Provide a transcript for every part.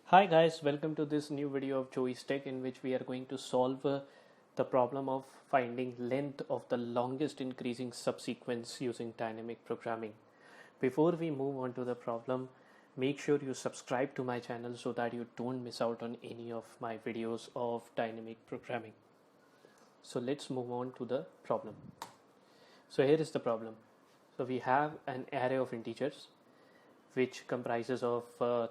Hi guys, welcome to this new video of Joey's Tech in which we are going to solve the problem of finding length of the longest increasing subsequence using dynamic programming. Before we move on to the problem, make sure you subscribe to my channel so that you don't miss out on any of my videos of dynamic programming. So let's move on to the problem. So here is the problem. So we have an array of integers which comprises of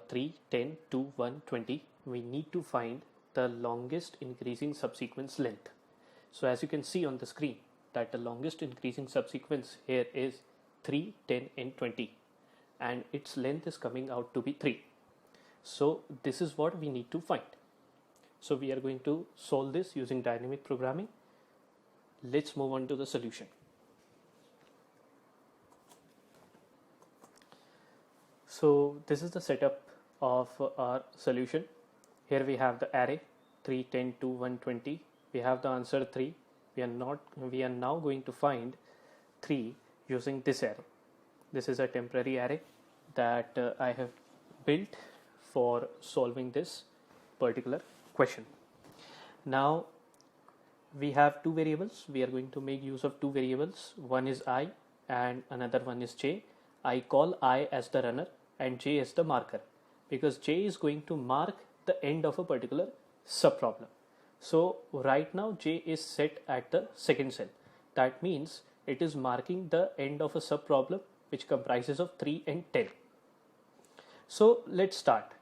3, 10, 2, 1, 20. We need to find the longest increasing subsequence length. So as you can see on the screen that the longest increasing subsequence here is 3, 10 and 20 and its length is coming out to be 3. So this is what we need to find. So we are going to solve this using dynamic programming. Let's move on to the solution. So this is the setup of our solution. Here we have the array 3, 10, 2, 1, 20. We have the answer 3. We are now going to find 3 using this array. This is a temporary array that I have built for solving this particular question. Now we have two variables. We are going to make use of two variables. One is I and another one is j. I call I as the runner and j as the marker because j is going to mark the end of a particular subproblem. So right now j is set at the second cell. That means it is marking the end of a subproblem which comprises of 3 and 10. So let's start.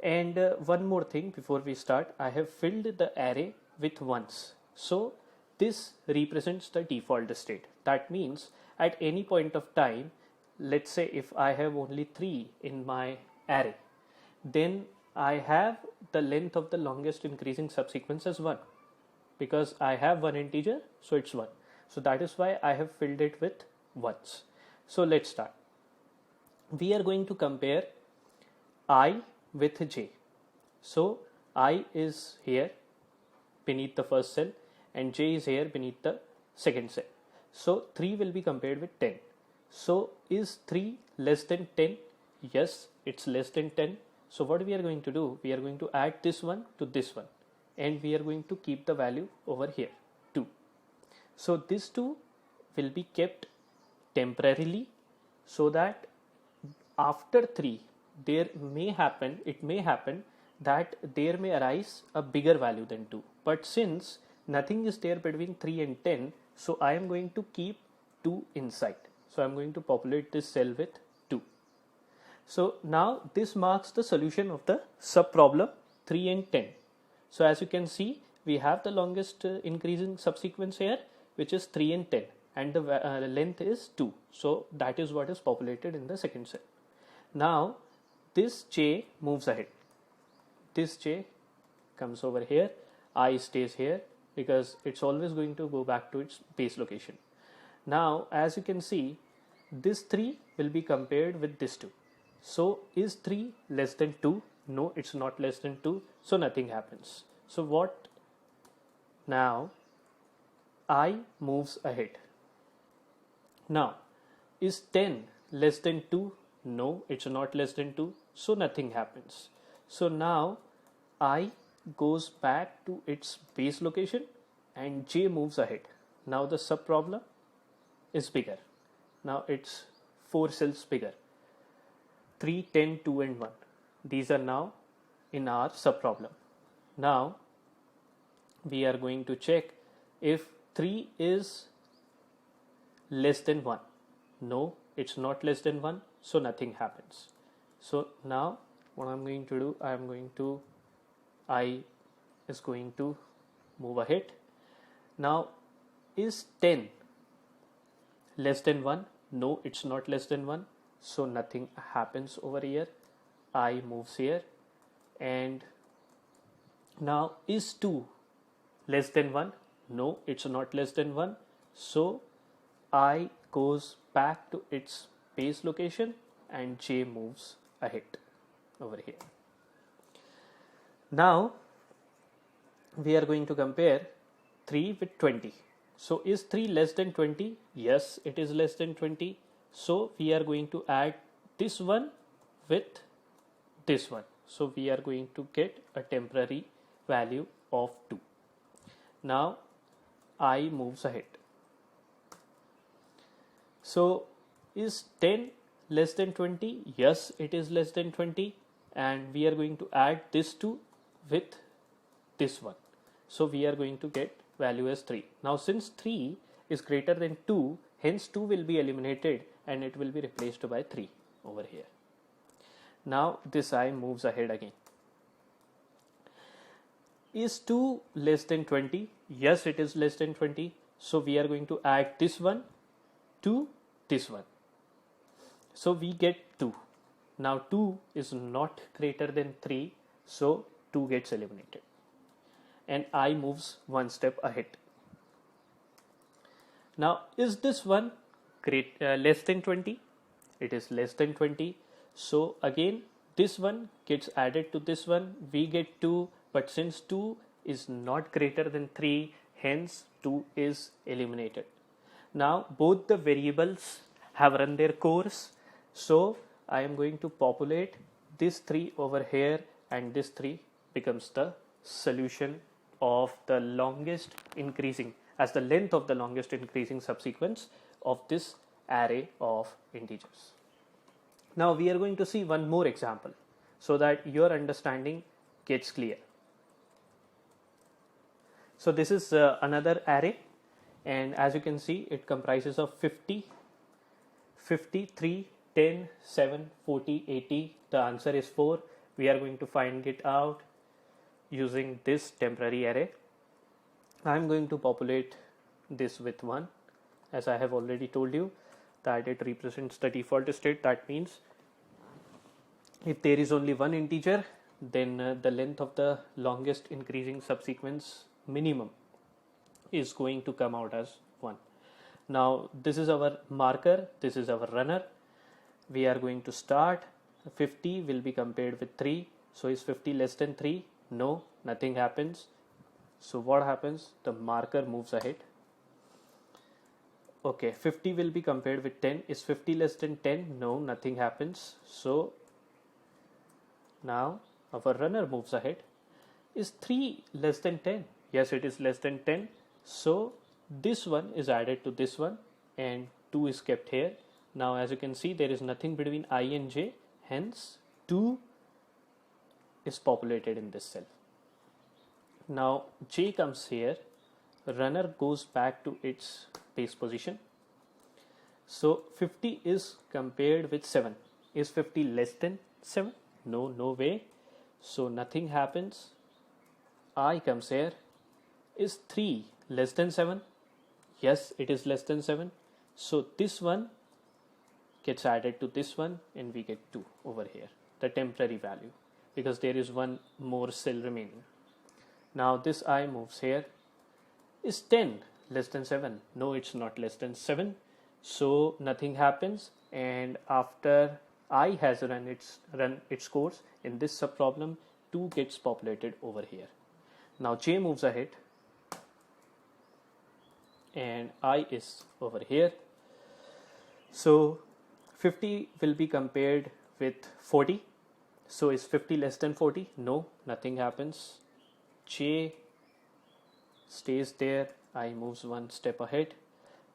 And one more thing before we start, I have filled the array with ones. So this represents the default state. That means at any point of time, let's say if I have only 3 in my array, then I have the length of the longest increasing subsequence as 1 because I have one integer, so it's 1. So that is why I have filled it with ones. So let's start. We are going to compare I with j. So I is here beneath the first cell and j is here beneath the second cell. So 3 will be compared with 10. So is 3 less than 10? Yes, it's less than 10. So what we are going to do, we are going to add this one to this one and we are going to keep the value over here 2. So this 2 will be kept temporarily so that after 3 it may happen that there may arise a bigger value than 2. But since nothing is there between 3 and 10, so I am going to keep 2 inside. So I'm going to populate this cell with 2. So now this marks the solution of the subproblem 3 and 10. So as you can see, we have the longest increasing subsequence here, which is 3 and 10, and the length is 2. So that is what is populated in the second cell. Now this j moves ahead. This j comes over here. I stays here because it's always going to go back to its base location. Now as you can see, this 3 will be compared with this 2. So is 3 less than 2? No, it's not less than 2. So nothing happens. So what? Now I moves ahead. Now is 10 less than 2? No, it's not less than 2. So nothing happens. So now I goes back to its base location and j moves ahead. Now the subproblem is bigger. Now it's 4 cells bigger. 3, 10, 2 and 1. These are now in our subproblem. Now we are going to check if 3 is less than 1. No, it's not less than 1. So nothing happens. So now what I'm going to do, I is going to move ahead. Now is 10 less than 1? No, it's not less than 1. So nothing happens over here. I moves here. And now is 2 less than 1? No, it's not less than 1. So I goes back to its base location and j moves ahead over here. Now we are going to compare 3 with 20. So is 3 less than 20? Yes, it is less than 20. So we are going to add this one with this one. So we are going to get a temporary value of 2. Now I moves ahead. So is 10 less than 20? Yes, it is less than 20, and we are going to add this 2 with this one. So we are going to get value as 3. Now since 3 is greater than 2, hence 2 will be eliminated and it will be replaced by 3 over here. Now this I moves ahead again. Is 2 less than 20? Yes, it is less than 20. So we are going to add this one to this one. So we get 2. Now 2 is not greater than 3, so 2 gets eliminated. And I moves one step ahead. Now is this one less than 20? It is less than 20. So again this one gets added to this one. We get 2, but since 2 is not greater than 3, hence 2 is eliminated. Now both the variables have run their course. So I am going to populate this 3 over here, and this 3 becomes the solution of the longest increasing, as the length of the longest increasing subsequence of this array of integers. Now we are going to see one more example so that your understanding gets clear. So this is another array, and as you can see it comprises of 50, 53, 10, 7, 40, 80. The answer is 4. We are going to find it out using this temporary array. I am going to populate this with 1, as I have already told you that it represents the default state. That means if there is only one integer, then the length of the longest increasing subsequence minimum is going to come out as 1. Now this is our marker, this is our runner. We are going to start. 50 will be compared with 3. So is 50 less than 3? No, nothing happens. So what happens? The marker moves ahead. Okay, 50 will be compared with 10. Is 50 less than 10? No, nothing happens. So now our runner moves ahead. Is 3 less than 10? Yes, it is less than 10. So this one is added to this one and 2 is kept here. Now as you can see, there is nothing between I and j, hence 2 is populated in this cell. Now j comes here, runner goes back to its base position. So 50 is compared with 7. Is 50 less than 7? No, no way. So nothing happens. I comes here. Is 3 less than 7? Yes, it is less than 7. So this one gets added to this one and we get 2 over here, the temporary value, because there is one more cell remaining. Now this I moves here. Is 10 less than 7? No, it's not less than 7. So nothing happens, and after I has run its course in this subproblem, 2 gets populated over here. Now j moves ahead and I is over here. So 50 will be compared with 40. So is 50 less than 40? No, nothing happens. J stays there. I moves one step ahead.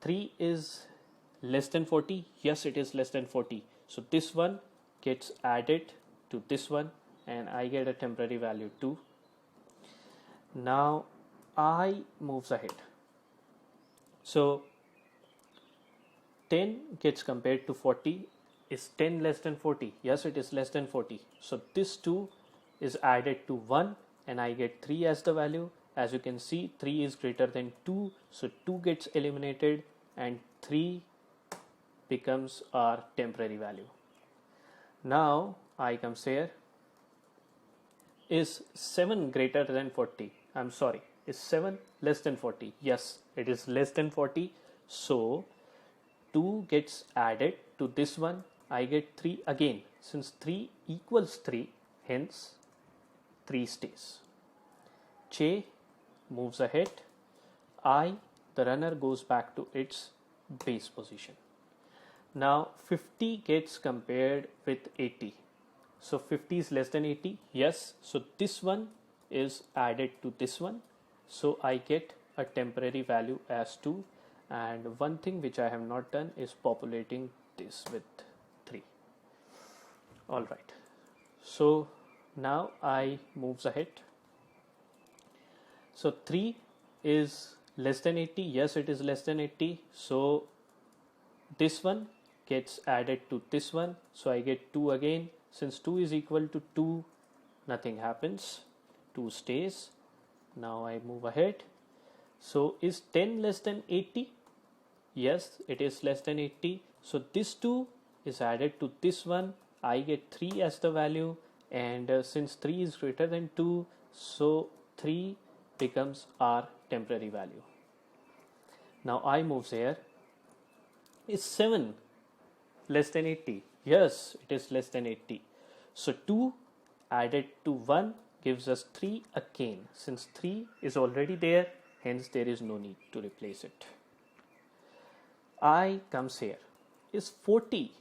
3 is less than 40. Yes, it is less than 40. So this one gets added to this one and I get a temporary value 2. Now I moves ahead. So 10 gets compared to 40. Is 10 less than 40? Yes, it is less than 40. So this 2 is added to 1 and I get 3 as the value. As you can see, 3 is greater than 2. So 2 gets eliminated and 3 becomes our temporary value. Now I comes here. Is 7 greater than 40? I'm sorry. Is 7 less than 40? Yes, it is less than 40. So 2 gets added to this one. I get 3 again. Since 3 equals 3, hence 3 stays. J moves ahead. I, the runner, goes back to its base position. Now 50 gets compared with 80. So 50 is less than 80. Yes. So this one is added to this one. So I get a temporary value as 2. And one thing which I have not done is populating this with 3. All right. So now I moves ahead. So 3 is less than 80. Yes, it is less than 80. So this one gets added to this one. So I get 2 again. Since 2 is equal to 2, nothing happens. 2 stays. Now I move ahead. So is 10 less than 80? Yes, it is less than 80. So this 2 is added to this one. I get 3 as the value. And since 3 is greater than 2, so 3 becomes our temporary value. Now I moves here. Is 7 less than 80? Yes, it is less than 80. So 2 added to 1 gives us 3 again. Since 3 is already there, hence there is no need to replace it. I comes here. Is 40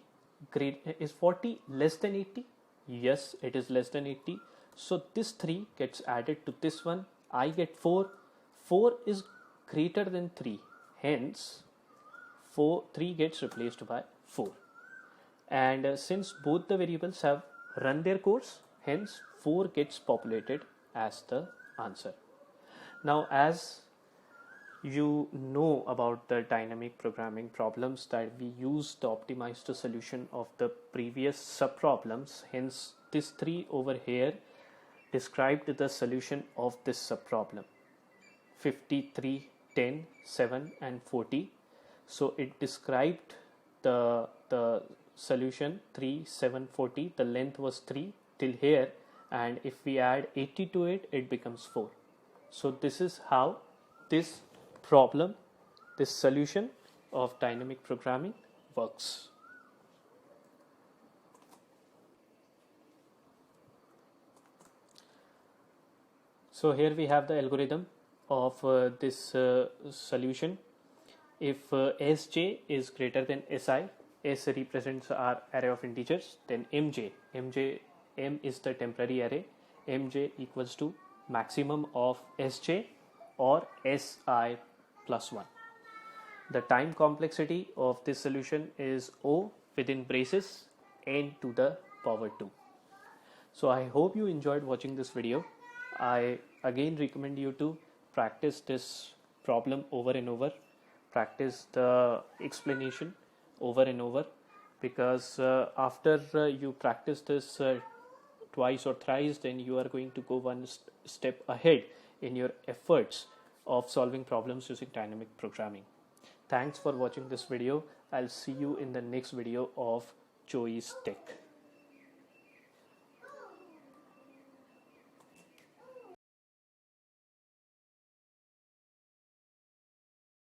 less than 80? Yes, it is less than 80. So this 3 gets added to this one. I get 4. 4 is greater than 3. Hence 3 gets replaced by 4. And since both the variables have run their course, hence 4 gets populated as the answer. Now, as you know about the dynamic programming problems that we use to optimize the solution of the previous subproblems, hence this 3 over here described the solution of this subproblem 53, 10, 7 and 40. So it described the solution 3, 7, 40. The length was 3 till here, and if we add 80 to it, it becomes 4. So this is how this problem, this solution of dynamic programming works. So here we have the algorithm of this solution. If Sj is greater than Si, S represents our array of integers, then M is the temporary array. Mj equals to maximum of Sj or Si plus 1. The time complexity of this solution is O within braces n to the power 2. So I hope you enjoyed watching this video. I again recommend you to practice this problem over and over. Practice the explanation over and over, because after you practice this twice or thrice, then you are going to go one step ahead in your efforts of solving problems using dynamic programming. Thanks for watching this video. I'll see you in the next video of Joey's Tech.